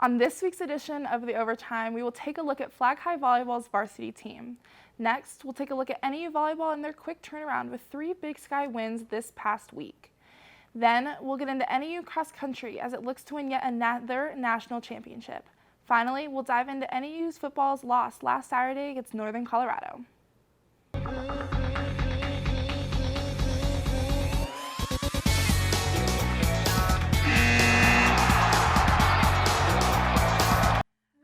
On this week's edition of the Overtime, we will take a look at Flag High Volleyball's varsity team. Next, we'll take a look at NAU Volleyball and their quick turnaround with 3 Big Sky wins this past week. Then, we'll get into NAU Cross Country as it looks to win yet another national championship. Finally, we'll dive into NAU's football's loss last Saturday against Northern Colorado.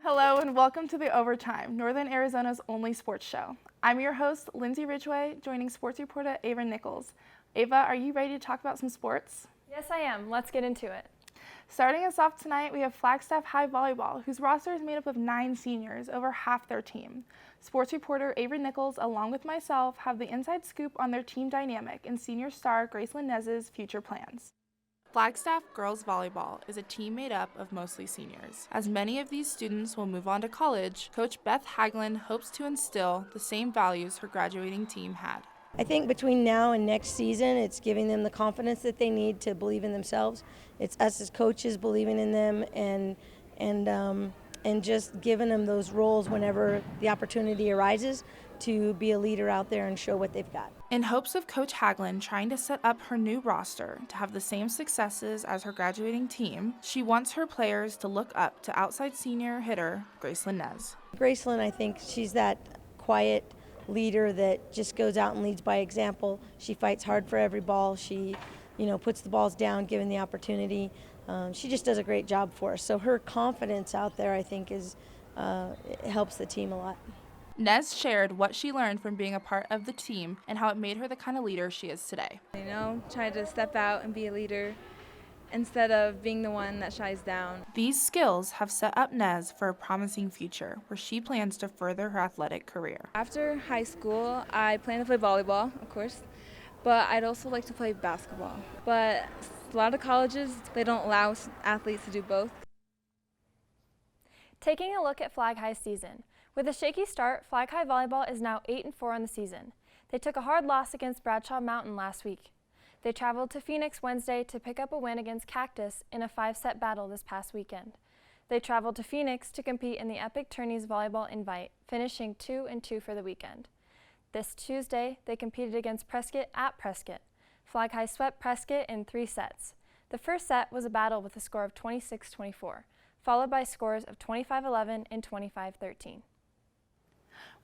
Hello and welcome to the Overtime, Northern Arizona's only sports show. I'm your host, Lindsay Ridgway, joining sports reporter Ava Nichols. Ava, are you ready to talk about some sports? Yes, I am. Let's get into it. Starting us off tonight, we have Flagstaff High Volleyball, whose roster is made up of 9 seniors, over half their team. Sports reporter Ava Nichols, along with myself, have the inside scoop on their team dynamic and senior star Gracelyn Nez's future plans. Flagstaff Girls Volleyball is a team made up of mostly seniors. As many of these students will move on to college, Coach Beth Hagelin hopes to instill the same values her graduating team had. I think between now and next season, it's giving them the confidence that they need to believe in themselves. It's us as coaches believing in them and just giving them those roles whenever the opportunity arises to be a leader out there and show what they've got. In hopes of Coach Hagelin trying to set up her new roster to have the same successes as her graduating team, she wants her players to look up to outside senior hitter Gracelyn Nez. Gracelyn, I think she's that quiet leader that just goes out and leads by example. She fights hard for every ball. She, puts the balls down given the opportunity. She just does a great job for us. So her confidence out there, I think, it helps the team a lot. Nez shared what she learned from being a part of the team and how it made her the kind of leader she is today. Try to step out and be a leader instead of being the one that shies down. These skills have set up Nez for a promising future where she plans to further her athletic career. After high school, I plan to play volleyball, of course, but I'd also like to play basketball. But a lot of colleges, they don't allow athletes to do both. Taking a look at Flag High's season. With a shaky start, Flag High Volleyball is now 8-4 on the season. They took a hard loss against Bradshaw Mountain last week. They traveled to Phoenix Wednesday to pick up a win against Cactus in a 5-set battle this past weekend. They traveled to Phoenix to compete in the Epic Tourneys Volleyball Invite, finishing 2-2 for the weekend. This Tuesday, they competed against Prescott at Prescott. Flag High swept Prescott in 3 sets. The first set was a battle with a score of 26-24, followed by scores of 25-11 and 25-13.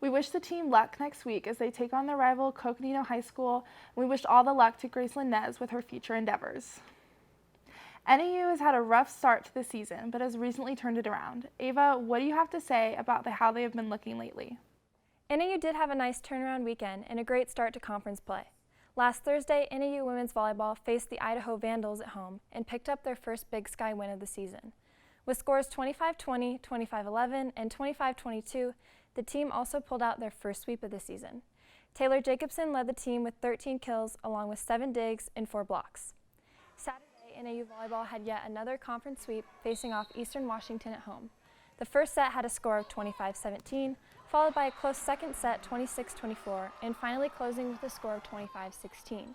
We wish the team luck next week as they take on their rival Coconino High School, and we wish all the luck to Gracelyn Nez with her future endeavors. NAU has had a rough start to the season, but has recently turned it around. Ava, what do you have to say about how they have been looking lately? NAU did have a nice turnaround weekend and a great start to conference play. Last Thursday, NAU women's volleyball faced the Idaho Vandals at home and picked up their first Big Sky win of the season. With scores 25-20, 25-11, and 25-22, the team also pulled out their first sweep of the season. Taylor Jacobson led the team with 13 kills along with 7 digs and 4 blocks. Saturday, NAU volleyball had yet another conference sweep facing off Eastern Washington at home. The first set had a score of 25-17, followed by a close second set 26-24, and finally closing with a score of 25-16.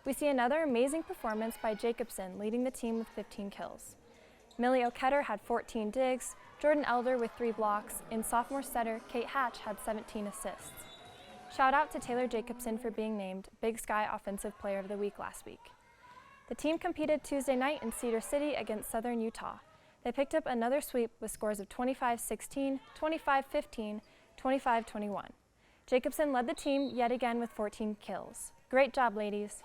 We see another amazing performance by Jacobson leading the team with 15 kills. Millie O'Ketter had 14 digs, Jordan Elder with 3 blocks, and sophomore setter Kate Hatch had 17 assists. Shout out to Taylor Jacobson for being named Big Sky Offensive Player of the Week last week. The team competed Tuesday night in Cedar City against Southern Utah. They picked up another sweep with scores of 25-16, 25-15, 25-21. Jacobson led the team yet again with 14 kills. Great job, ladies.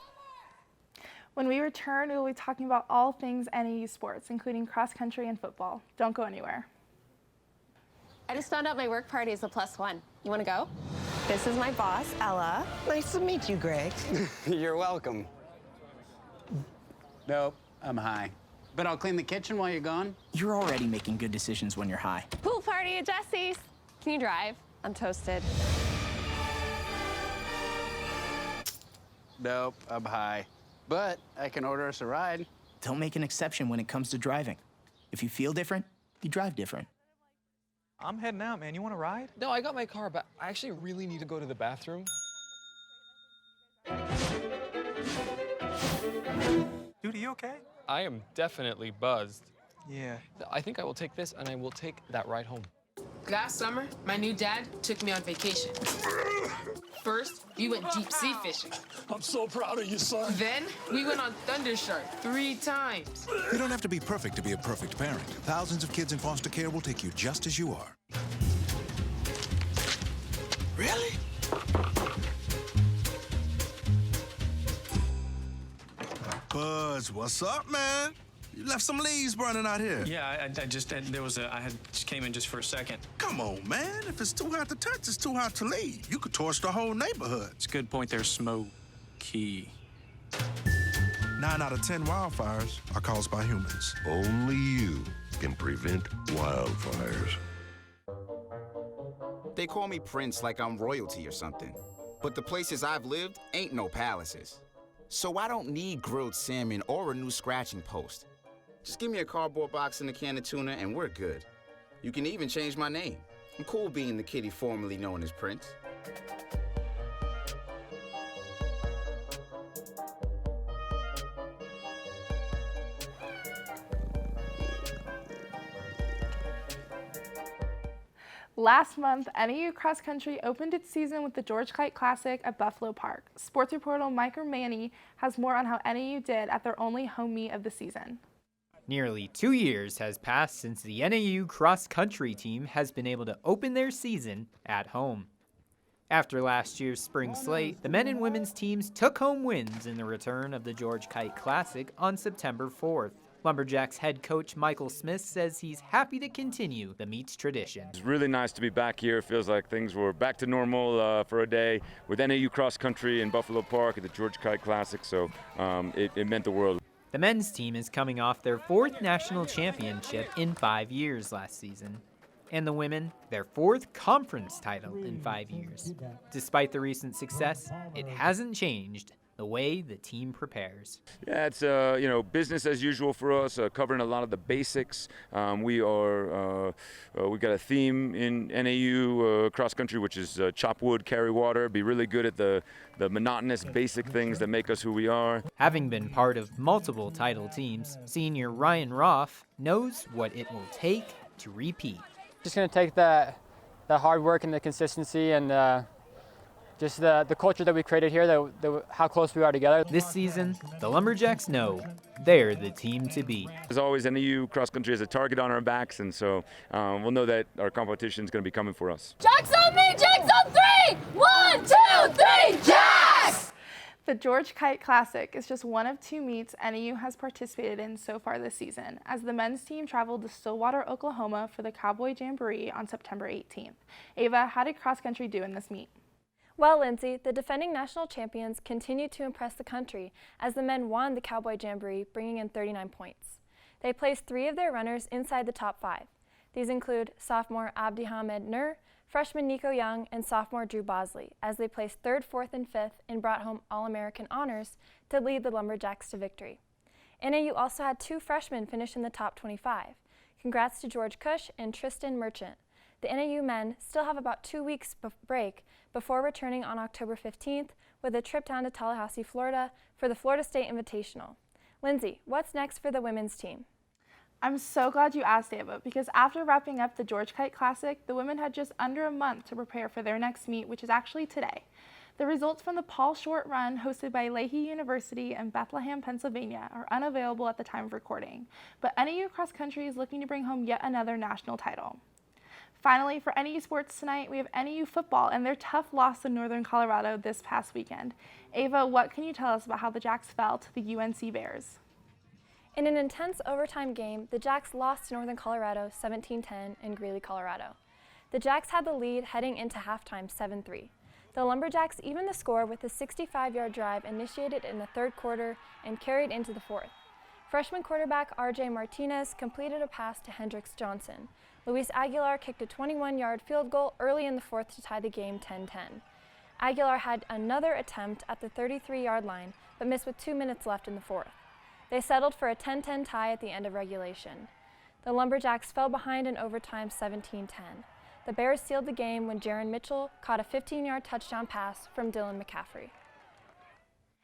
When we return, we will be talking about all things NAU sports, including cross country and football. Don't go anywhere. I just found out my work party is a +1. You want to go? This is my boss, Ella. Nice to meet you, Greg. You're welcome. Nope, I'm high. But I'll clean the kitchen while you're gone. You're already making good decisions when you're high. Pool party at Jesse's. Can you drive? I'm toasted. Nope, I'm high. But I can order us a ride. Don't make an exception when it comes to driving. If you feel different, you drive different. I'm heading out, man. You want to ride? No, I got my car, but I actually really need to go to the bathroom. Dude, are you okay? I am definitely buzzed. Yeah, I think I will take this, and I will take that ride home. Last summer, my new dad took me on vacation. First, we went deep sea fishing. I'm so proud of you, son. Then, we went on Thundershark 3 times. You don't have to be perfect to be a perfect parent. Thousands of kids in foster care will take you just as you are. Really? Buzz, what's up, man? You left some leaves burning out here. Yeah, I just came in just for a second. Come on, man. If it's too hot to touch, it's too hot to leave. You could torch the whole neighborhood. It's a good point there, Smokey. 9 out of 10 wildfires are caused by humans. Only you can prevent wildfires. They call me Prince like I'm royalty or something. But the places I've lived ain't no palaces. So I don't need grilled salmon or a new scratching post. Just give me a cardboard box and a can of tuna and we're good. You can even change my name. I'm cool being the kitty formerly known as Prince. Last month, NAU Cross Country opened its season with the George Kite Classic at Buffalo Park. Sports reporter Mike Manny has more on how NAU did at their only home meet of the season. Nearly 2 years has passed since the NAU Cross Country team has been able to open their season at home. After last year's spring slate, the men and women's teams took home wins in the return of the George Kite Classic on September 4th. Lumberjacks head coach Michael Smith says he's happy to continue the meet's tradition. It's really nice to be back here. It feels like things were back to normal for a day with NAU Cross Country in Buffalo Park at the George Kite Classic, so it meant the world. The men's team is coming off their 4th national championship in 5 years last season, and the women, their 4th conference title in 5 years. Despite the recent success, it hasn't changed the way the team prepares. Yeah, it's business as usual for us, covering a lot of the basics. We got a theme in NAU cross country, which is chop wood, carry water. Be really good at the monotonous basic things that make us who we are. Having been part of multiple title teams, senior Ryan Roth knows what it will take to repeat. Just going to take the hard work and the consistency and just the culture that we created here, how close we are together. This season, the Lumberjacks know they're the team to beat. As always, NAU cross country is a target on our backs, and so we'll know that our competition is going to be coming for us. Jacks on me, Jacks on 3! 1, 2, 3, Jacks! The George Kite Classic is just one of 2 meets NAU has participated in so far this season, as the men's team traveled to Stillwater, Oklahoma for the Cowboy Jamboree on September 18th. Ava, how did cross country do in this meet? Well, Lindsay, the defending national champions continued to impress the country as the men won the Cowboy Jamboree, bringing in 39 points. They placed 3 of their runners inside the top 5. These include sophomore Abdi Hamed Nur, freshman Nico Young, and sophomore Drew Bosley, as they placed 3rd, 4th, and 5th and brought home All-American honors to lead the Lumberjacks to victory. NAU also had 2 freshmen finish in the top 25. Congrats to George Cush and Tristan Merchant. The NAU men still have about 2 weeks break before returning on October 15th with a trip down to Tallahassee, Florida for the Florida State Invitational. Lindsay, what's next for the women's team? I'm so glad you asked, Ava, because after wrapping up the George Kite Classic, the women had just under a month to prepare for their next meet, which is actually today. The results from the Paul Short Run, hosted by Leahy University in Bethlehem, Pennsylvania, are unavailable at the time of recording, but NAU Cross Country is looking to bring home yet another national title. Finally, for NAU sports tonight, we have NAU football and their tough loss to Northern Colorado this past weekend. Ava, what can you tell us about how the Jacks fell to the UNC Bears? In an intense overtime game, the Jacks lost to Northern Colorado 17-10 in Greeley, Colorado. The Jacks had the lead heading into halftime 7-3. The Lumberjacks evened the score with a 65-yard drive initiated in the 3rd quarter and carried into the 4th. Freshman quarterback R.J. Martinez completed a pass to Hendricks Johnson. Luis Aguilar kicked a 21-yard field goal early in the 4th to tie the game 10-10. Aguilar had another attempt at the 33-yard line, but missed with 2 minutes left in the 4th. They settled for a 10-10 tie at the end of regulation. The Lumberjacks fell behind in overtime 17-10. The Bears sealed the game when Jaron Mitchell caught a 15-yard touchdown pass from Dylan McCaffrey.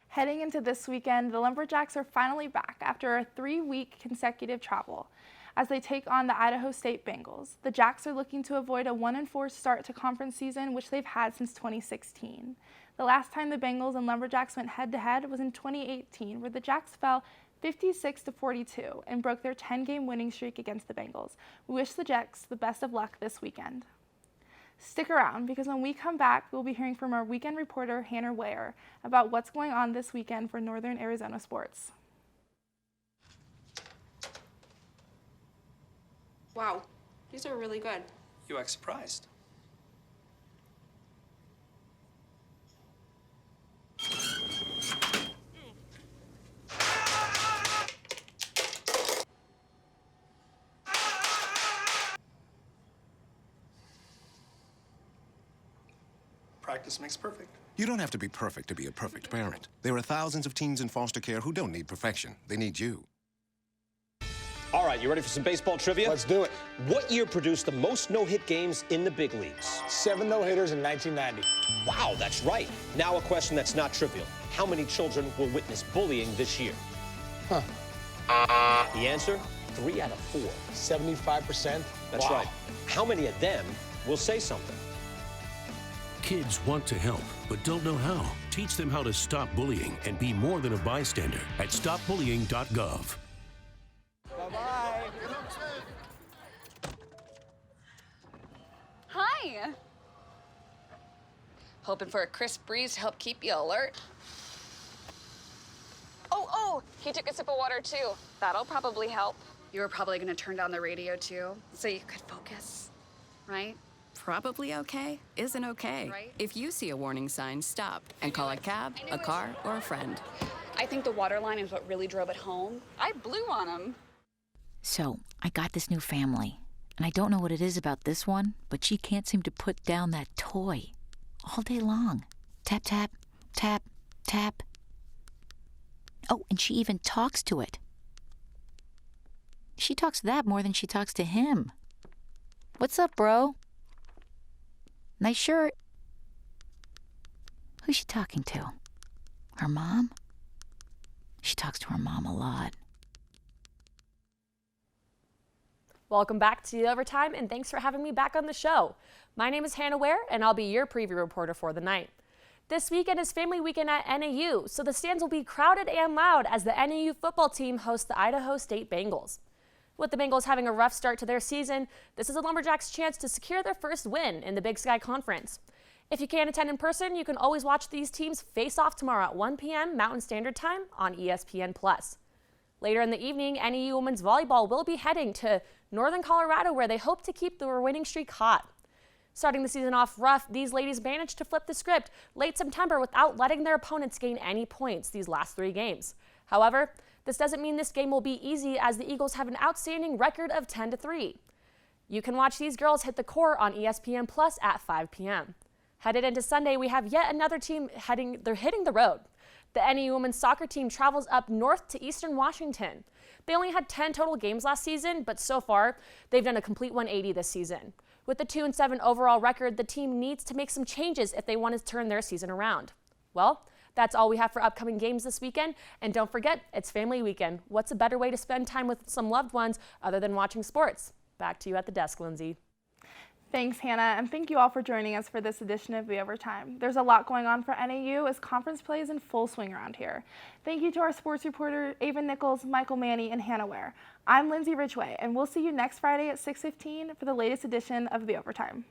Heading into this weekend, the Lumberjacks are finally back after a 3-week consecutive travel. as they take on the Idaho State Bengals. The Jacks are looking to avoid a 1-4 start to conference season, which they've had since 2016. The last time the Bengals and Lumberjacks went head-to-head was in 2018, where the Jacks fell 56-42 and broke their 10-game winning streak against the Bengals. We wish the Jacks the best of luck this weekend. Stick around, because when we come back, we'll be hearing from our weekend reporter, Hannah Ware, about what's going on this weekend for Northern Arizona sports. Wow, these are really good. You act surprised. Practice makes perfect. You don't have to be perfect to be a perfect parent. There are thousands of teens in foster care who don't need perfection. They need you. All right, you ready for some baseball trivia? Let's do it. What year produced the most no-hit games in the big leagues? 7 no-hitters in 1990. Wow, that's right. Now a question that's not trivial. How many children will witness bullying this year? Huh. The answer? 3 out of 4. 75%? That's Wow. right. How many of them will say something? Kids want to help, but don't know how. Teach them how to stop bullying and be more than a bystander at stopbullying.gov. Bye-bye. Hi. Hoping for a crisp breeze to help keep you alert. Oh, he took a sip of water too. That'll probably help. You were probably gonna turn down the radio too, so you could focus, right? Probably okay isn't okay. Right? If you see a warning sign, stop and call a cab, a car, or a friend. I think the water line is what really drove it home. I blew on him. So, I got this new family, and I don't know what it is about this one, but she can't seem to put down that toy all day long. Tap, tap, tap, tap. Oh, and she even talks to it. She talks to that more than she talks to him. What's up, bro? Nice shirt. Who's she talking to? Her mom? She talks to her mom a lot. Welcome back to OverTime, and thanks for having me back on the show. My name is Hannah Ware, and I'll be your preview reporter for the night. This weekend is family weekend at NAU, so the stands will be crowded and loud as the NAU football team hosts the Idaho State Bengals. With the Bengals having a rough start to their season, this is the Lumberjacks' chance to secure their first win in the Big Sky Conference. If you can't attend in person, you can always watch these teams face off tomorrow at 1 p.m. Mountain Standard Time on ESPN+. Later in the evening, NAU women's volleyball will be heading to Northern Colorado, where they hope to keep their winning streak hot. Starting the season off rough, these ladies managed to flip the script late September without letting their opponents gain any points these last 3 games. However, this doesn't mean this game will be easy, as the Eagles have an outstanding record of 10-3. You can watch these girls hit the court on ESPN Plus at 5 p.m. Headed into Sunday, we have yet another team hitting the road. The NAU women's soccer team travels up north to Eastern Washington. They only had 10 total games last season, but so far, they've done a complete 180 this season. With the 2-7 overall record, the team needs to make some changes if they want to turn their season around. Well, that's all we have for upcoming games this weekend. And don't forget, it's family weekend. What's a better way to spend time with some loved ones other than watching sports? Back to you at the desk, Lindsay. Thanks, Hannah, and thank you all for joining us for this edition of The Overtime. There's a lot going on for NAU as conference play is in full swing around here. Thank you to our sports reporter, Ava Nichols, Michael Manny, and Hannah Ware. I'm Lindsay Ridgway, and we'll see you next Friday at 6:15 for the latest edition of The Overtime.